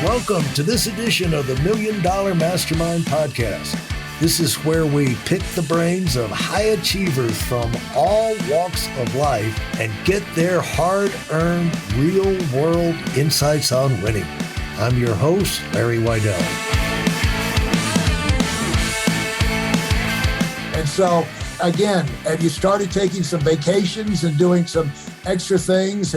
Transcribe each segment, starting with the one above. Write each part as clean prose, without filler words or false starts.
Welcome to this edition of the Million Dollar Mastermind podcast. This is where we pick the brains of high achievers from all walks of life and get their hard-earned, real-world insights on winning. I'm your host, Larry Weidel. And so, again, have you started taking some vacations and doing some extra things?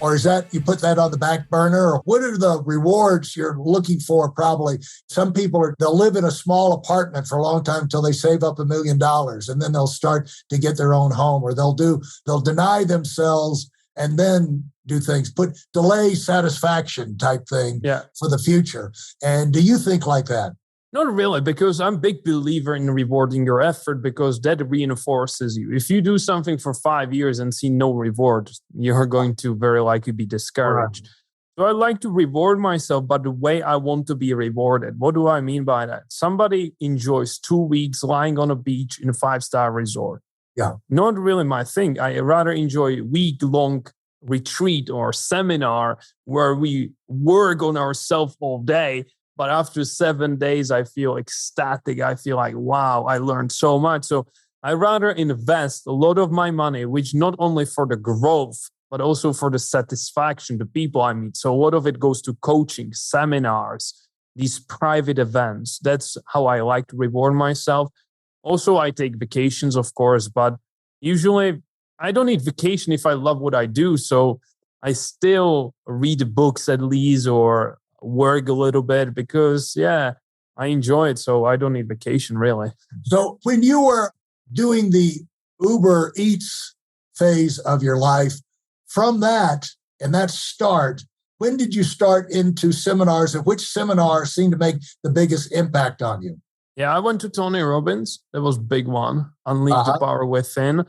Or is that you put that on the back burner? Or what are the rewards you're looking for? Probably some people they'll live in a small apartment for a long time until they save up $1 million, and then they'll start to get their own home, or they'll deny themselves and then do things, delay satisfaction type thing for the future. And do you think like that? Not really, because I'm a big believer in rewarding your effort because that reinforces you. If you do something for 5 years and see no reward, you're going to very likely be discouraged. Right. So I like to reward myself, but the way I want to be rewarded. What do I mean by that? Somebody enjoys 2 weeks lying on a beach in a 5-star resort. Yeah. Not really my thing. I rather enjoy a week-long retreat or seminar where we work on ourselves all day. But after 7 days, I feel ecstatic. I feel like, wow, I learned so much. So I rather invest a lot of my money, which not only for the growth, but also for the satisfaction, the people I meet. So a lot of it goes to coaching, seminars, these private events. That's how I like to reward myself. Also, I take vacations, of course, but usually I don't need vacation if I love what I do. So I still read books at least or work a little bit because, I enjoy it. So I don't need vacation, really. So when you were doing the Uber Eats phase of your life, from that and that start, when did you start into seminars, and which seminars seemed to make the biggest impact on you? Yeah, I went to Tony Robbins. That was a big one. Unleash the Power Within.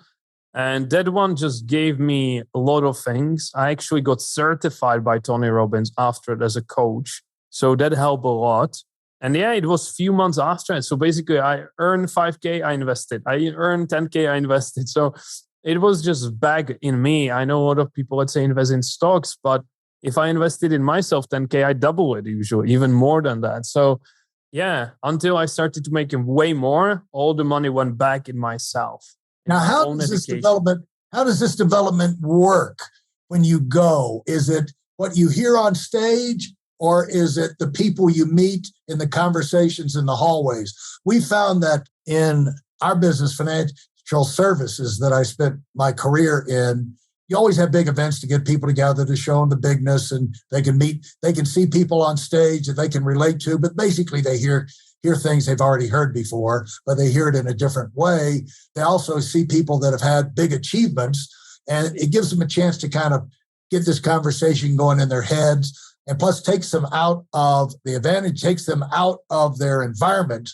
And that one just gave me a lot of things. I actually got certified by Tony Robbins after it as a coach. So that helped a lot. And it was a few months after it. So basically I earned 5K, I invested. I earned 10K, I invested. So it was just back in me. I know a lot of people, let's say, invest in stocks, but if I invested in myself 10K, I double it usually, even more than that. So until I started to make way more, all the money went back in myself. Now, how does this development work when you go? Is it what you hear on stage, or is it the people you meet in the conversations in the hallways? We found that in our business, financial services, that I spent my career in, you always have big events to get people together to show them the bigness, and they can see people on stage that they can relate to, but basically they hear things they've already heard before, but they hear it in a different way. They also see people that have had big achievements, and it gives them a chance to kind of get this conversation going in their heads, and plus takes them out of the advantage, takes them out of their environment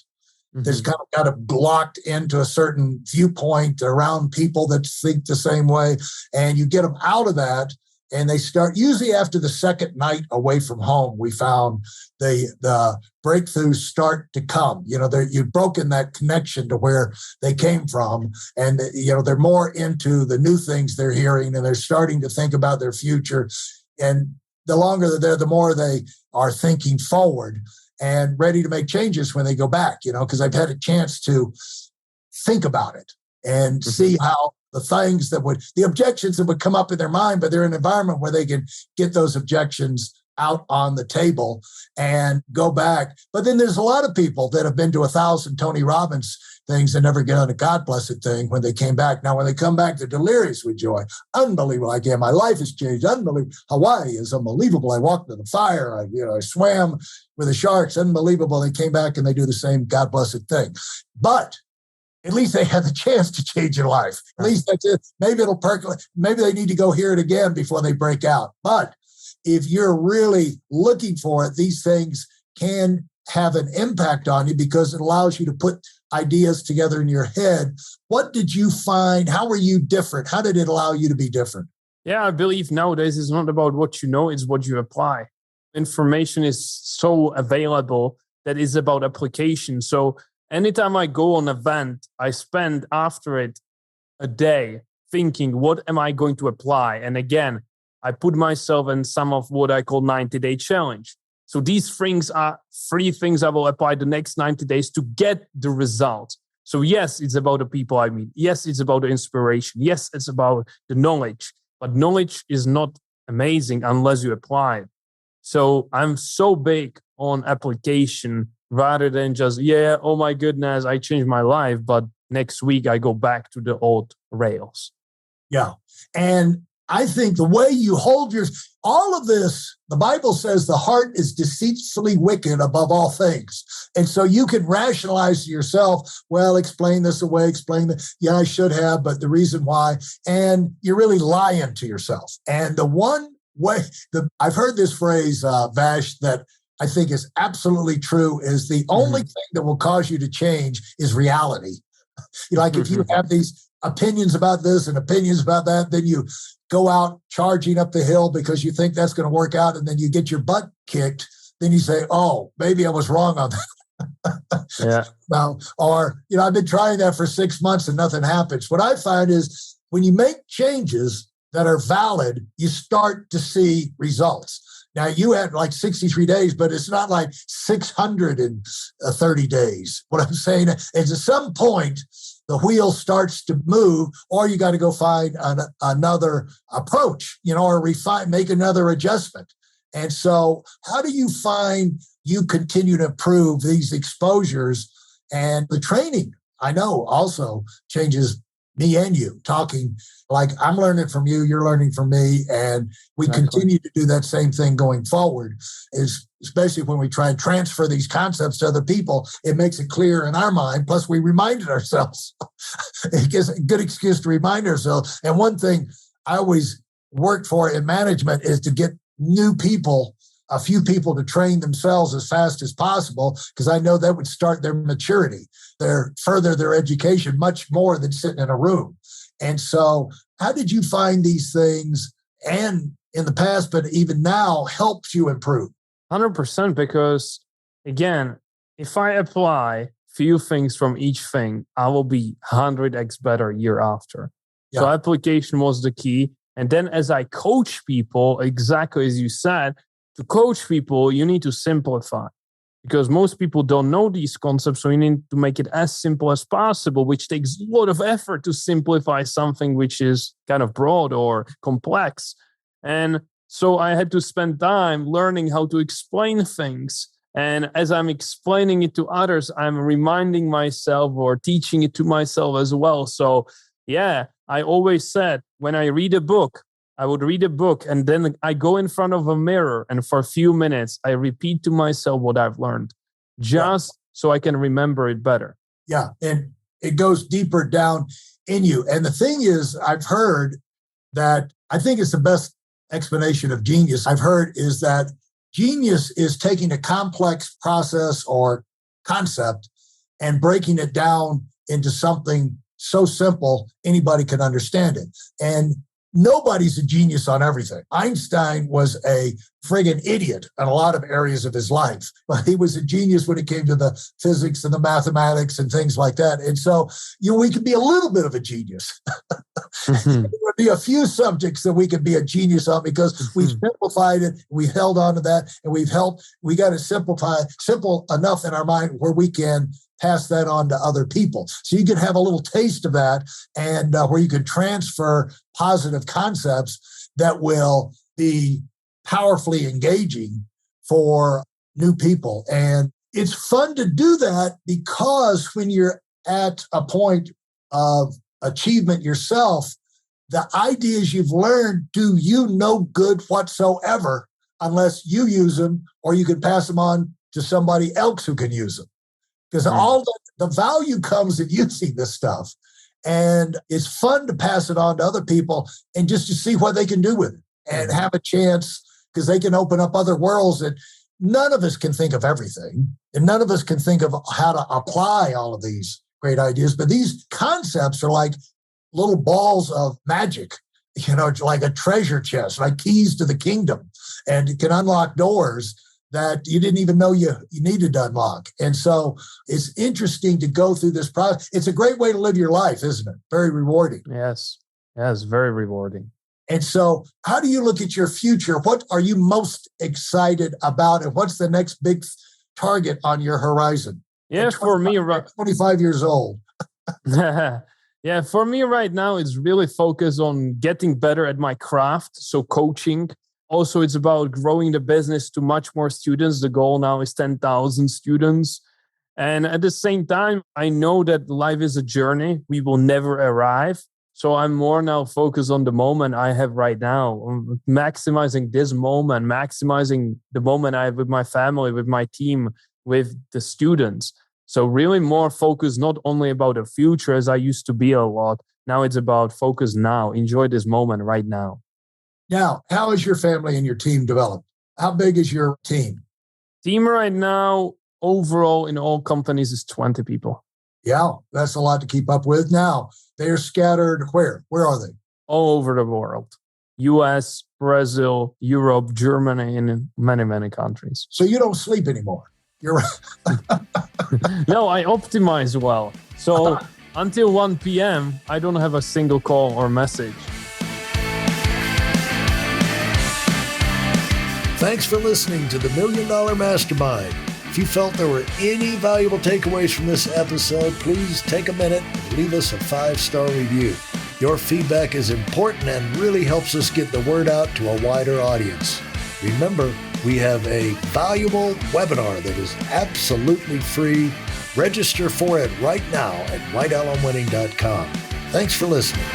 that's kind of locked into a certain viewpoint around people that think the same way. And you get them out of that, and they start, usually after the second night away from home, we found the breakthroughs start to come. You've broken that connection to where they came from, and they're more into the new things they're hearing, and they're starting to think about their future. And the longer they're there, the more they are thinking forward and ready to make changes when they go back, because I've had a chance to think about it and see how the objections that would come up in their mind, but they're in an environment where they can get those objections out on the table and go back. But then there's a lot of people that have been to 1,000 Tony Robbins things and never get on a God blessed thing when they came back. Now, when they come back, they're delirious with joy. Unbelievable. My life has changed. Unbelievable. Hawaii is unbelievable. I walked in the fire. I swam with the sharks. Unbelievable. They came back and they do the same God blessed thing. But at least they had the chance to change your life. At least that's it. Maybe it'll percolate. Maybe they need to go hear it again before they break out. But if you're really looking for it, these things can have an impact on you because it allows you to put ideas together in your head. What did you find? How were you different? How did it allow you to be different? Yeah, I believe nowadays it's not about what you know, it's what you apply. Information is so available that it's about application. So anytime I go on an event, I spend after it a day thinking, what am I going to apply? And again, I put myself in some of what I call 90-day challenge. So these things are 3 things I will apply the next 90 days to get the result. So yes, it's about the people I meet. Yes, it's about the inspiration. Yes, it's about the knowledge. But knowledge is not amazing unless you apply it. So I'm so big on application rather than just, oh my goodness, I changed my life, but next week I go back to the old rails. Yeah. And I think the way you hold all of this, the Bible says the heart is deceitfully wicked above all things. And so you can rationalize to yourself, well, explain this away, explain that. Yeah, I should have, but the reason why, and you're really lying to yourself. And the one way, I've heard this phrase, Vash, that I think is absolutely true, is the only thing that will cause you to change is reality. Like if you have these opinions about this and opinions about that, then you go out charging up the hill because you think that's going to work out, and then you get your butt kicked. Then you say, oh, maybe I was wrong on that. Yeah. Now, or, I've been trying that for 6 months and nothing happens. What I find is when you make changes that are valid, you start to see results. Now, you had like 63 days, but it's not like 630 days. What I'm saying is at some point, the wheel starts to move, or you got to go find another approach, or make another adjustment. And so how do you find you continue to improve these exposures? And the training, I know, also changes me and you, talking like I'm learning from you, you're learning from me, and we continue to do that same thing going forward, especially when we try and transfer these concepts to other people. It makes it clear in our mind, plus we reminded ourselves. It gives a good excuse to remind ourselves. And one thing I always worked for in management is to get new people, a few people, to train themselves as fast as possible, because I know that would start their maturity, further their education much more than sitting in a room. And so how did you find these things, and in the past, but even now, helps you improve? 100%, because again, if I apply few things from each thing, I will be 100x better year after. Yeah. So application was the key. And then as I coach people, exactly as you said, to coach people, you need to simplify, because most people don't know these concepts. So you need to make it as simple as possible, which takes a lot of effort to simplify something which is kind of broad or complex. And so I had to spend time learning how to explain things. And as I'm explaining it to others, I'm reminding myself or teaching it to myself as well. So yeah, I always said when I read a book, I would read a book and then I go in front of a mirror and for a few minutes, I repeat to myself what I've learned just so I can remember it better. Yeah. And it goes deeper down in you. And the thing is, I've heard that, I think it's the best explanation of genius I've heard, is that genius is taking a complex process or concept and breaking it down into something so simple anybody can understand it. And nobody's a genius on everything. Einstein was a friggin' idiot in a lot of areas of his life, but he was a genius when it came to the physics and the mathematics and things like that. And so, we could be a little bit of a genius. There would be a few subjects that we could be a genius on because we've simplified it, we held on to that, and we got to simple enough in our mind where we can pass that on to other people. So you can have a little taste of that, and where you can transfer positive concepts that will be powerfully engaging for new people. And it's fun to do that because when you're at a point of achievement yourself, the ideas you've learned do you no good whatsoever unless you use them or you can pass them on to somebody else who can use them. Because all the value comes in using this stuff. And it's fun to pass it on to other people and just to see what they can do with it and have a chance, because they can open up other worlds that none of us can think of everything. And none of us can think of how to apply all of these great ideas. But these concepts are like little balls of magic, like a treasure chest, like keys to the kingdom, and it can unlock doors that you didn't even know you needed to unlock. And so it's interesting to go through this process. It's a great way to live your life, isn't it? Very rewarding. Yes, very rewarding. And so how do you look at your future? What are you most excited about? And what's the next big target on your horizon? Yeah, for me, 25 years old. Yeah, for me right now, it's really focused on getting better at my craft. So coaching. Also, it's about growing the business to much more students. The goal now is 10,000 students. And at the same time, I know that life is a journey. We will never arrive. So I'm more now focused on the moment I have right now, on maximizing this moment, maximizing the moment I have with my family, with my team, with the students. So really more focused, not only about the future as I used to be a lot. Now it's about focus now. Enjoy this moment right now. Now, how is your family and your team developed? How big is your team? Team right now, overall in all companies is 20 people. Yeah, that's a lot to keep up with. Now, they're scattered where? Where are they? All over the world. US, Brazil, Europe, Germany, and many, many countries. So you don't sleep anymore. You're right. No, I optimize well. So until 1 p.m., I don't have a single call or message. Thanks for listening to the Million Dollar Mastermind. If you felt there were any valuable takeaways from this episode, please take a minute and leave us a 5-star review. Your feedback is important and really helps us get the word out to a wider audience. Remember, we have a valuable webinar that is absolutely free. Register for it right now at weidelonwinning.com. Thanks for listening.